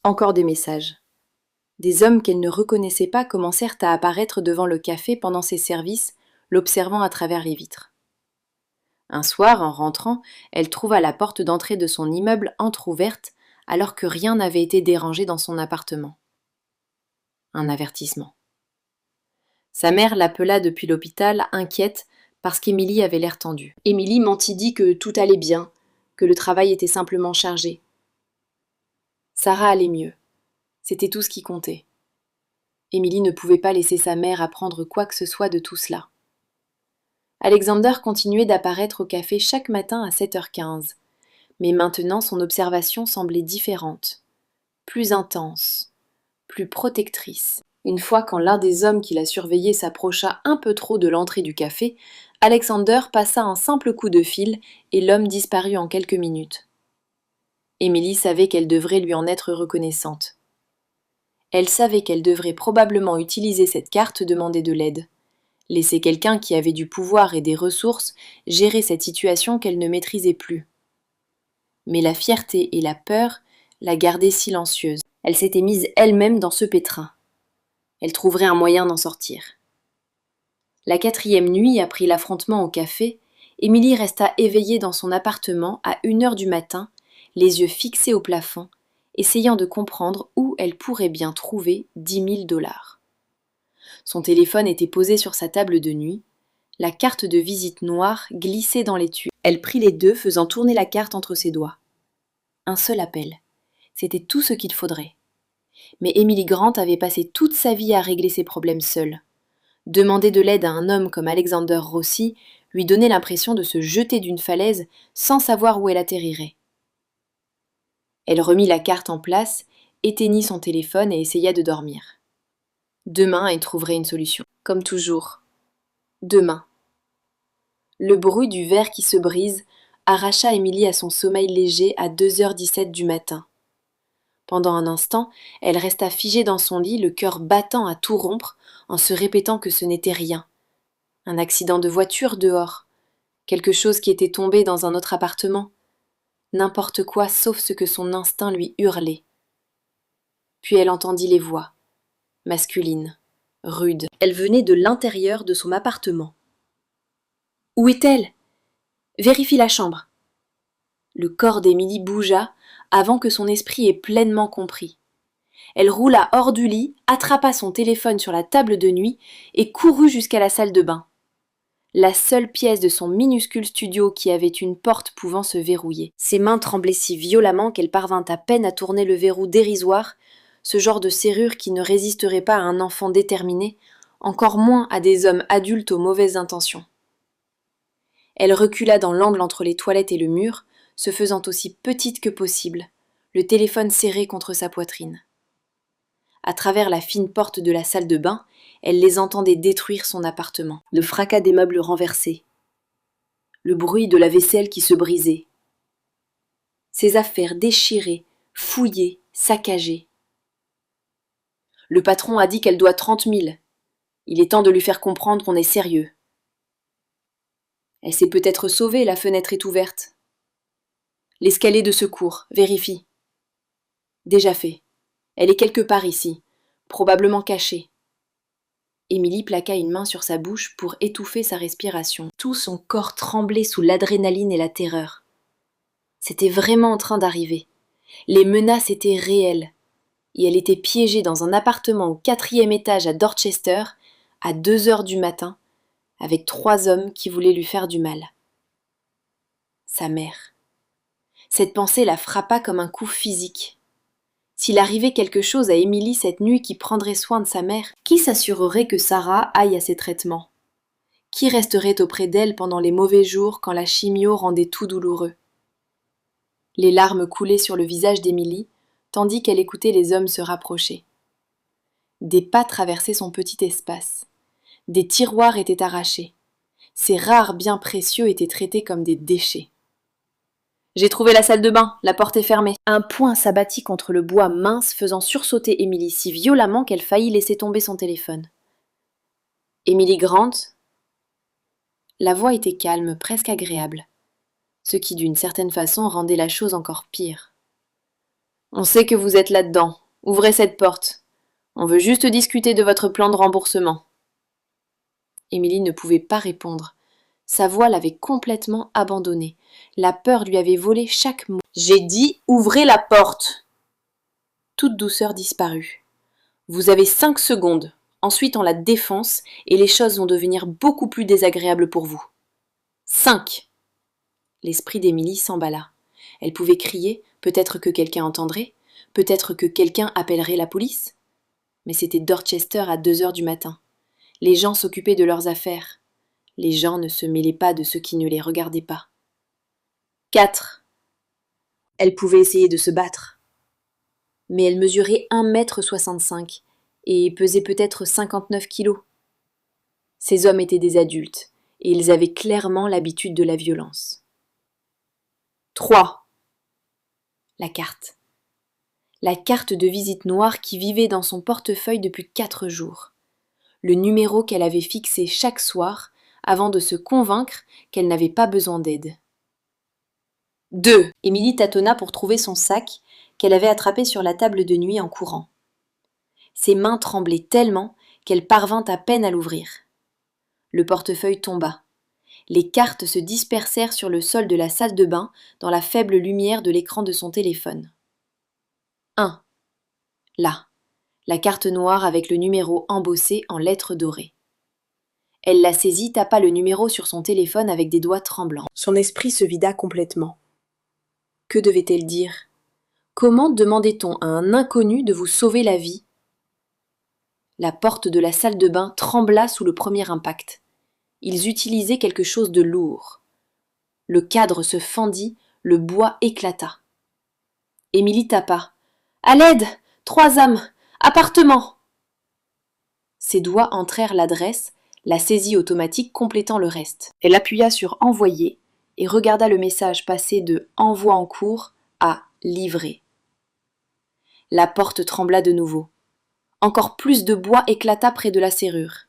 Encore des messages. Des hommes qu'elle ne reconnaissait pas commencèrent à apparaître devant le café pendant ses services, l'observant à travers les vitres. Un soir, en rentrant, elle trouva la porte d'entrée de son immeuble entr'ouverte alors que rien n'avait été dérangé dans son appartement. Un avertissement. Sa mère l'appela depuis l'hôpital, inquiète, parce qu'Émilie avait l'air tendue. Émilie dit que tout allait bien, que le travail était simplement chargé. Sarah allait mieux. C'était tout ce qui comptait. Émilie ne pouvait pas laisser sa mère apprendre quoi que ce soit de tout cela. Alexander continuait d'apparaître au café chaque matin à 7h15, mais maintenant son observation semblait différente, plus intense, plus protectrice. Une fois quand l'un des hommes qui la surveillait s'approcha un peu trop de l'entrée du café, Alexander passa un simple coup de fil et l'homme disparut en quelques minutes. Émilie savait qu'elle devrait lui en être reconnaissante. Elle savait qu'elle devrait probablement utiliser cette carte demander de l'aide. Laisser quelqu'un qui avait du pouvoir et des ressources gérer cette situation qu'elle ne maîtrisait plus. Mais la fierté et la peur la gardaient silencieuse. Elle s'était mise elle-même dans ce pétrin. Elle trouverait un moyen d'en sortir. La 4e nuit, après l'affrontement au café, Émilie resta éveillée dans son appartement à 1h du matin, les yeux fixés au plafond, essayant de comprendre où elle pourrait bien trouver 10 000 $. Son téléphone était posé sur sa table de nuit, la carte de visite noire glissait dans l'étui. Elle prit les deux, faisant tourner la carte entre ses doigts. Un seul appel. C'était tout ce qu'il faudrait. Mais Emily Grant avait passé toute sa vie à régler ses problèmes seule. Demander de l'aide à un homme comme Alexander Rossi lui donnait l'impression de se jeter d'une falaise sans savoir où elle atterrirait. Elle remit la carte en place, éteignit son téléphone et essaya de dormir. Demain, elle trouverait une solution. Comme toujours. Demain. Le bruit du verre qui se brise arracha Émilie à son sommeil léger à 2h17 du matin. Pendant un instant, elle resta figée dans son lit, le cœur battant à tout rompre, en se répétant que ce n'était rien. Un accident de voiture dehors. Quelque chose qui était tombé dans un autre appartement. N'importe quoi sauf ce que son instinct lui hurlait. Puis elle entendit les voix. Masculines. Rudes. Elle venait de l'intérieur de son appartement. Où est-elle ? Vérifie la chambre. Le corps d'Émilie bougea avant que son esprit ait pleinement compris. Elle roula hors du lit, attrapa son téléphone sur la table de nuit et courut jusqu'à la salle de bain. La seule pièce de son minuscule studio qui avait une porte pouvant se verrouiller. Ses mains tremblaient si violemment qu'elle parvint à peine à tourner le verrou dérisoire, ce genre de serrure qui ne résisterait pas à un enfant déterminé, encore moins à des hommes adultes aux mauvaises intentions. Elle recula dans l'angle entre les toilettes et le mur, se faisant aussi petite que possible, le téléphone serré contre sa poitrine. À travers la fine porte de la salle de bain, elle les entendait détruire son appartement. Le fracas des meubles renversés. Le bruit de la vaisselle qui se brisait. Ses affaires déchirées, fouillées, saccagées. Le patron a dit qu'elle doit 30 000. Il est temps de lui faire comprendre qu'on est sérieux. Elle s'est peut-être sauvée, la fenêtre est ouverte. L'escalier de secours, vérifie. Déjà fait. Elle est quelque part ici, probablement cachée. Émilie plaqua une main sur sa bouche pour étouffer sa respiration. Tout son corps tremblait sous l'adrénaline et la terreur. C'était vraiment en train d'arriver. Les menaces étaient réelles. Et elle était piégée dans un appartement au 4e étage à Dorchester, à 2h du matin, avec 3 hommes qui voulaient lui faire du mal. Sa mère. Cette pensée la frappa comme un coup physique. S'il arrivait quelque chose à Émilie cette nuit qui prendrait soin de sa mère, qui s'assurerait que Sarah aille à ses traitements ? Qui resterait auprès d'elle pendant les mauvais jours quand la chimio rendait tout douloureux ? Les larmes coulaient sur le visage d'Émilie, tandis qu'elle écoutait les hommes se rapprocher. Des pas traversaient son petit espace. Des tiroirs étaient arrachés. Ces rares biens précieux étaient traités comme des déchets. « J'ai trouvé la salle de bain, la porte est fermée. » Un poing s'abattit contre le bois mince, faisant sursauter Émilie si violemment qu'elle faillit laisser tomber son téléphone. « Emily Grant ?» La voix était calme, presque agréable, ce qui d'une certaine façon rendait la chose encore pire. On sait que vous êtes là-dedans. Ouvrez cette porte. On veut juste discuter de votre plan de remboursement. » Émilie ne pouvait pas répondre. Sa voix l'avait complètement abandonnée. La peur lui avait volé chaque mot. « J'ai dit, ouvrez la porte !» Toute douceur disparut. « Vous avez 5 secondes. Ensuite, on la défonce et les choses vont devenir beaucoup plus désagréables pour vous. 5 !» L'esprit d'Émilie s'emballa. Elle pouvait crier, peut-être que quelqu'un entendrait, peut-être que quelqu'un appellerait la police. Mais c'était Dorchester à 2 heures du matin. Les gens s'occupaient de leurs affaires. Les gens ne se mêlaient pas de ce qui ne les regardait pas. 4. Elle pouvait essayer de se battre. Mais elle mesurait 1,65 m et pesait peut-être 59 kilos. Ces hommes étaient des adultes et ils avaient clairement l'habitude de la violence. 3. La carte. La carte de visite noire qui vivait dans son portefeuille depuis 4 jours. Le numéro qu'elle avait fixé chaque soir avant de se convaincre qu'elle n'avait pas besoin d'aide. 2. Émilie tâtonna pour trouver son sac qu'elle avait attrapé sur la table de nuit en courant. Ses mains tremblaient tellement qu'elle parvint à peine à l'ouvrir. Le portefeuille tomba. Les cartes se dispersèrent sur le sol de la salle de bain dans la faible lumière de l'écran de son téléphone. 1. Là, la carte noire avec le numéro embossé en lettres dorées. Elle la saisit, tapa le numéro sur son téléphone avec des doigts tremblants. Son esprit se vida complètement. Que devait-elle dire ? Comment demandait-on à un inconnu de vous sauver la vie ? La porte de la salle de bain trembla sous le premier impact. Ils utilisaient quelque chose de lourd. Le cadre se fendit, le bois éclata. Émilie tapa. « À l'aide ! 3 âmes ! Appartement !» Ses doigts entrèrent l'adresse, la saisie automatique complétant le reste. Elle appuya sur « Envoyer » et regarda le message passer de « Envoi en cours » à « Livré ». La porte trembla de nouveau. Encore plus de bois éclata près de la serrure.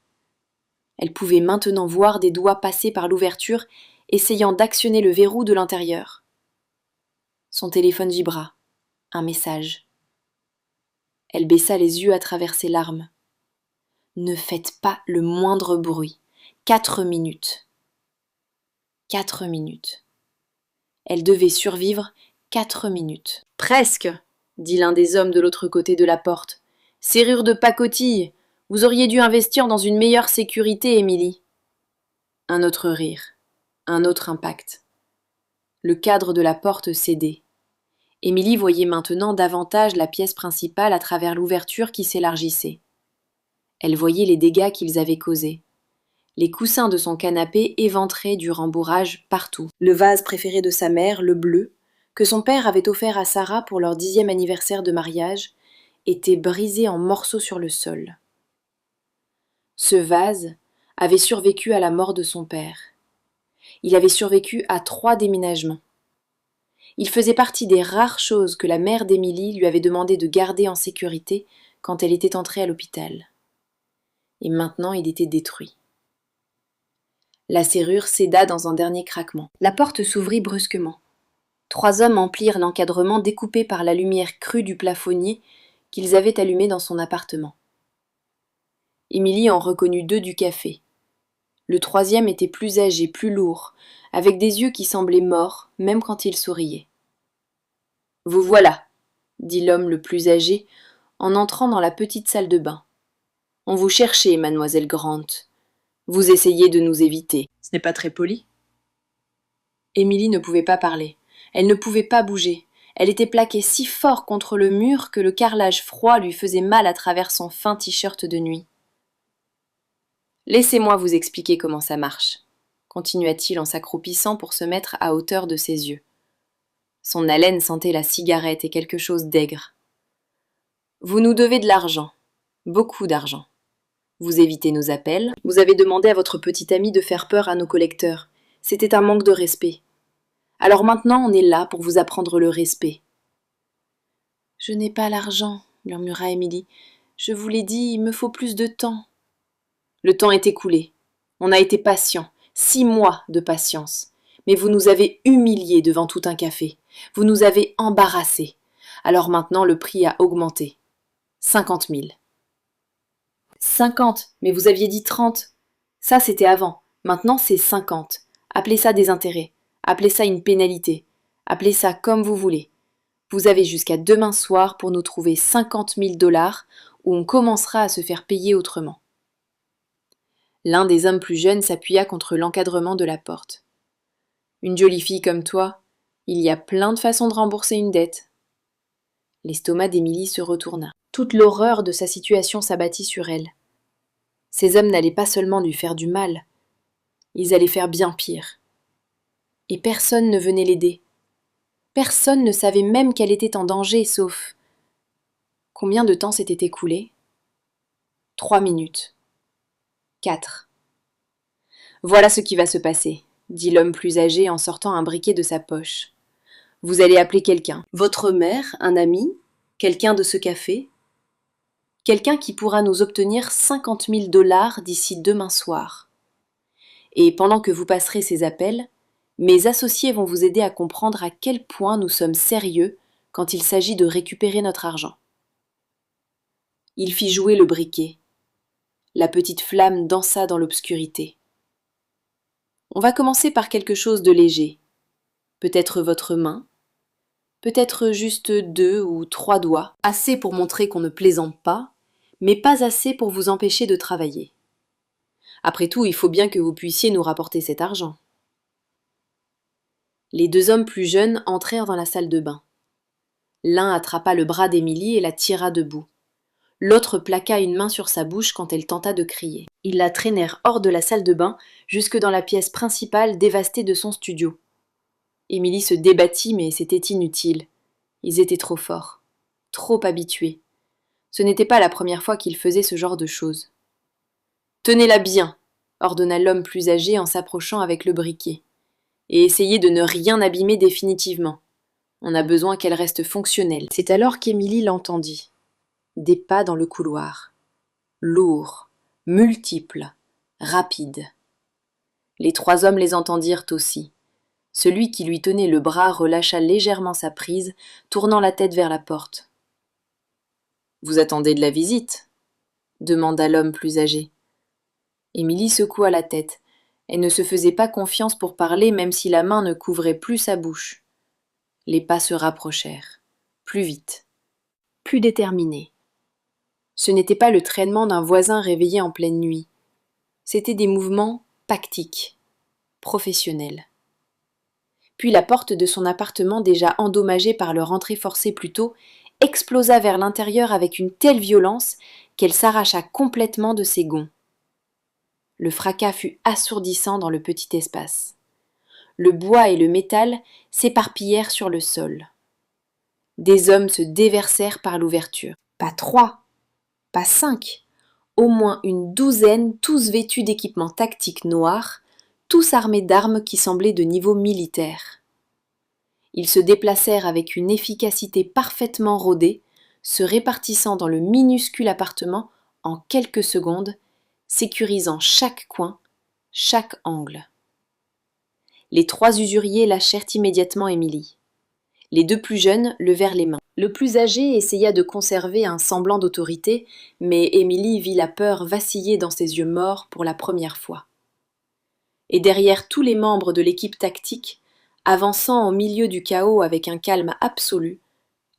Elle pouvait maintenant voir des doigts passer par l'ouverture, essayant d'actionner le verrou de l'intérieur. Son téléphone vibra. Un message. Elle baissa les yeux à travers ses larmes. Ne faites pas le moindre bruit. 4 minutes. 4 minutes. Elle devait survivre 4 minutes. Presque, dit l'un des hommes de l'autre côté de la porte. Serrure de pacotille. Vous auriez dû investir dans une meilleure sécurité, Émilie. Un autre rire. Un autre impact. Le cadre de la porte cédait. Émilie voyait maintenant davantage la pièce principale à travers l'ouverture qui s'élargissait. Elle voyait les dégâts qu'ils avaient causés. Les coussins de son canapé éventrés du rembourrage partout. Le vase préféré de sa mère, le bleu, que son père avait offert à Sarah pour leur 10e anniversaire de mariage, était brisé en morceaux sur le sol. Ce vase avait survécu à la mort de son père. Il avait survécu à 3 déménagements. Il faisait partie des rares choses que la mère d'Émilie lui avait demandé de garder en sécurité quand elle était entrée à l'hôpital. Et maintenant il était détruit. La serrure céda dans un dernier craquement. La porte s'ouvrit brusquement. 3 hommes emplirent l'encadrement découpé par la lumière crue du plafonnier qu'ils avaient allumé dans son appartement. Émilie en reconnut 2 du café. Le 3e était plus âgé, plus lourd, avec des yeux qui semblaient morts, même quand il souriait. « Vous voilà, » dit l'homme le plus âgé, en entrant dans la petite salle de bain. « On vous cherchait, mademoiselle Grant. Vous essayez de nous éviter. Ce n'est pas très poli. » Émilie ne pouvait pas parler. Elle ne pouvait pas bouger. Elle était plaquée si fort contre le mur que le carrelage froid lui faisait mal à travers son fin t-shirt de nuit. « Laissez-moi vous expliquer comment ça marche, » continua-t-il en s'accroupissant pour se mettre à hauteur de ses yeux. Son haleine sentait la cigarette et quelque chose d'aigre. « Vous nous devez de l'argent, beaucoup d'argent. Vous évitez nos appels, vous avez demandé à votre petite amie de faire peur à nos collecteurs. C'était un manque de respect. Alors maintenant, on est là pour vous apprendre le respect. »« Je n'ai pas l'argent, » murmura Émilie. « Je vous l'ai dit, il me faut plus de temps. » Le temps est écoulé. On a été patient. 6 mois de patience. Mais vous nous avez humiliés devant tout un café. Vous nous avez embarrassés. Alors maintenant, le prix a augmenté. 50 000. 50, mais vous aviez dit 30. Ça, c'était avant. Maintenant, c'est 50. Appelez ça des intérêts. Appelez ça une pénalité. Appelez ça comme vous voulez. Vous avez jusqu'à demain soir pour nous trouver 50 000 $ ou on commencera à se faire payer autrement. L'un des hommes plus jeunes s'appuya contre l'encadrement de la porte. Une jolie fille comme toi, il y a plein de façons de rembourser une dette. L'estomac d'Émilie se retourna. Toute l'horreur de sa situation s'abattit sur elle. Ces hommes n'allaient pas seulement lui faire du mal, ils allaient faire bien pire. Et personne ne venait l'aider. Personne ne savait même qu'elle était en danger, sauf... Combien de temps s'était écoulé ? 3 minutes. 4. Voilà ce qui va se passer, dit l'homme plus âgé en sortant un briquet de sa poche. Vous allez appeler quelqu'un. Votre mère, un ami, quelqu'un de ce café, quelqu'un qui pourra nous obtenir 50 000 $ d'ici demain soir. Et pendant que vous passerez ces appels, mes associés vont vous aider à comprendre à quel point nous sommes sérieux quand il s'agit de récupérer notre argent. Il fit jouer le briquet. La petite flamme dansa dans l'obscurité. On va commencer par quelque chose de léger. Peut-être votre main, peut-être juste 2 ou 3 doigts, assez pour montrer qu'on ne plaisante pas, mais pas assez pour vous empêcher de travailler. Après tout, il faut bien que vous puissiez nous rapporter cet argent. Les 2 hommes plus jeunes entrèrent dans la salle de bain. L'un attrapa le bras d'Émilie et la tira debout. L'autre plaqua une main sur sa bouche quand elle tenta de crier. Ils la traînèrent hors de la salle de bain, jusque dans la pièce principale dévastée de son studio. Émilie se débattit, mais c'était inutile. Ils étaient trop forts, trop habitués. Ce n'était pas la première fois qu'ils faisaient ce genre de choses. « Tenez-la bien !» ordonna l'homme plus âgé en s'approchant avec le briquet. « Et essayez de ne rien abîmer définitivement. On a besoin qu'elle reste fonctionnelle. » C'est alors qu'Émilie l'entendit. Des pas dans le couloir. Lourds, multiples, rapides. Les 3 hommes les entendirent aussi. Celui qui lui tenait le bras relâcha légèrement sa prise, tournant la tête vers la porte. « Vous attendez de la visite ?» demanda l'homme plus âgé. Émilie secoua la tête. Elle ne se faisait pas confiance pour parler même si la main ne couvrait plus sa bouche. Les pas se rapprochèrent, plus vite, plus déterminés. Ce n'était pas le traînement d'un voisin réveillé en pleine nuit. C'étaient des mouvements tactiques, professionnels. Puis la porte de son appartement, déjà endommagée par leur entrée forcée plus tôt, explosa vers l'intérieur avec une telle violence qu'elle s'arracha complètement de ses gonds. Le fracas fut assourdissant dans le petit espace. Le bois et le métal s'éparpillèrent sur le sol. Des hommes se déversèrent par l'ouverture. Pas 3, pas 5, au moins une douzaine, tous vêtus d'équipements tactiques noirs, tous armés d'armes qui semblaient de niveau militaire. Ils se déplacèrent avec une efficacité parfaitement rodée, se répartissant dans le minuscule appartement en quelques secondes, sécurisant chaque coin, chaque angle. Les 3 usuriers lâchèrent immédiatement Émilie. Les 2 plus jeunes levèrent les mains. Le plus âgé essaya de conserver un semblant d'autorité, mais Émilie vit la peur vaciller dans ses yeux morts pour la première fois. Et derrière tous les membres de l'équipe tactique, avançant au milieu du chaos avec un calme absolu,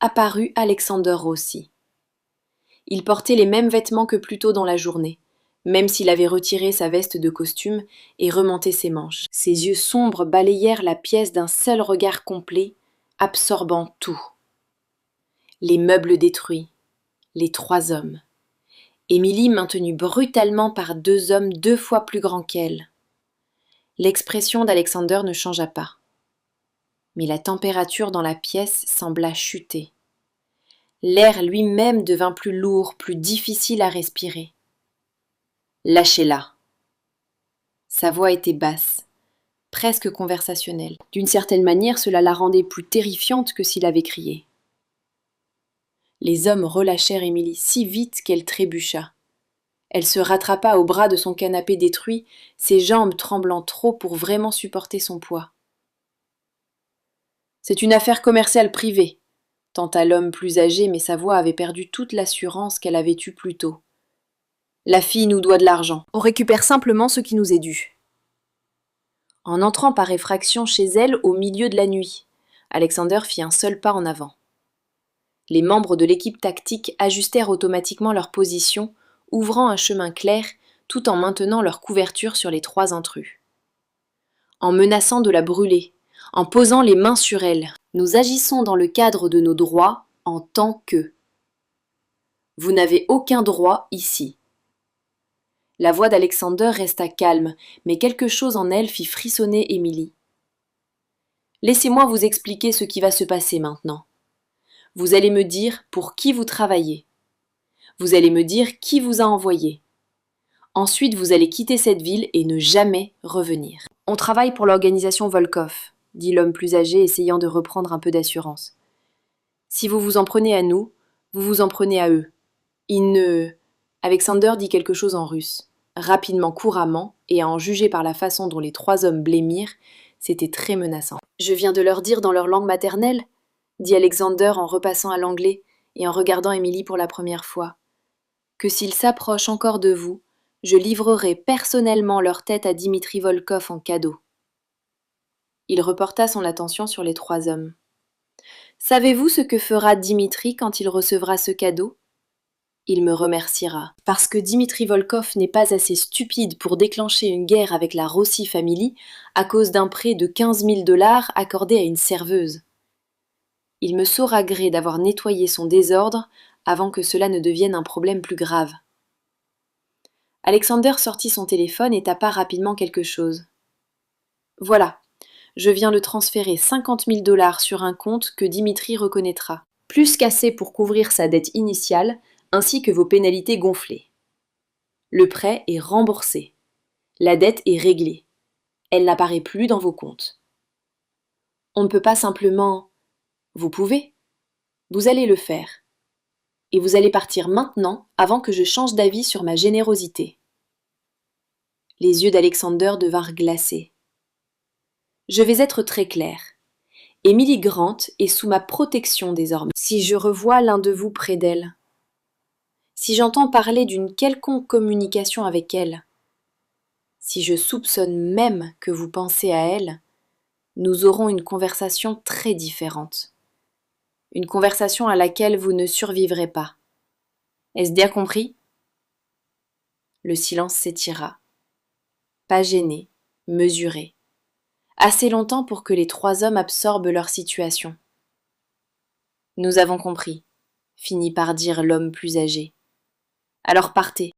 apparut Alexander Rossi. Il portait les mêmes vêtements que plus tôt dans la journée, même s'il avait retiré sa veste de costume et remonté ses manches. Ses yeux sombres balayèrent la pièce d'un seul regard complet, absorbant tout. Les meubles détruits, les 3 hommes. Émilie maintenue brutalement par 2 hommes 2 fois plus grands qu'elle. L'expression d'Alexander ne changea pas. Mais la température dans la pièce sembla chuter. L'air lui-même devint plus lourd, plus difficile à respirer. « Lâchez-la !» Sa voix était basse, presque conversationnelle. D'une certaine manière, cela la rendait plus terrifiante que s'il avait crié. Les hommes relâchèrent Émilie si vite qu'elle trébucha. Elle se rattrapa au bras de son canapé détruit, ses jambes tremblant trop pour vraiment supporter son poids. « C'est une affaire commerciale privée. tenta l'homme plus âgé, mais sa voix avait perdu toute l'assurance qu'elle avait eue plus tôt. La fille nous doit de l'argent. On récupère simplement ce qui nous est dû. En entrant par effraction chez elle au milieu de la nuit, Alexander fit un seul pas en avant. Les membres de l'équipe tactique ajustèrent automatiquement leur position, ouvrant un chemin clair tout en maintenant leur couverture sur les 3 intrus. En menaçant de la brûler, en posant les mains sur elle, nous agissons dans le cadre de nos droits en tant que. Vous n'avez aucun droit ici. La voix d'Alexander resta calme, mais quelque chose en elle fit frissonner Émilie. Laissez-moi vous expliquer ce qui va se passer maintenant. Vous allez me dire pour qui vous travaillez. Vous allez me dire qui vous a envoyé. Ensuite, vous allez quitter cette ville et ne jamais revenir. On travaille pour l'organisation Volkov, dit l'homme plus âgé, essayant de reprendre un peu d'assurance. Si vous vous en prenez à nous, vous vous en prenez à eux. Alexander dit quelque chose en russe, rapidement, couramment, et à en juger par la façon dont les 3 hommes blêmirent, c'était très menaçant. Je viens de leur dire dans leur langue maternelle, dit Alexander en repassant à l'anglais et en regardant Émilie pour la première fois, que s'ils s'approchent encore de vous, je livrerai personnellement leur tête à Dimitri Volkov en cadeau. Il reporta son attention sur les 3 hommes. Savez-vous ce que fera Dimitri quand il recevra ce cadeau ? Il me remerciera. Parce que Dimitri Volkov n'est pas assez stupide pour déclencher une guerre avec la Rossi Family à cause d'un prêt de 15 000 $ accordé à une serveuse. Il me saura gré d'avoir nettoyé son désordre avant que cela ne devienne un problème plus grave. Alexander sortit son téléphone et tapa rapidement quelque chose. Voilà, je viens de transférer 50 000 $ sur un compte que Dimitri reconnaîtra, plus qu'assez pour couvrir sa dette initiale ainsi que vos pénalités gonflées. Le prêt est remboursé. La dette est réglée. Elle n'apparaît plus dans vos comptes. On ne peut pas simplement... Vous pouvez. Vous allez le faire. Et vous allez partir maintenant avant que je change d'avis sur ma générosité. Les yeux d'Alexander devinrent glacés. Je vais être très clair. Emily Grant est sous ma protection désormais. Si je revois l'un de vous près d'elle, si j'entends parler d'une quelconque communication avec elle, si je soupçonne même que vous pensez à elle, nous aurons une conversation très différente. Une conversation à laquelle vous ne survivrez pas. Est-ce bien compris ? Le silence s'étira. Pas gêné, mesuré. Assez longtemps pour que les 3 hommes absorbent leur situation. Nous avons compris, finit par dire l'homme plus âgé. Alors partez.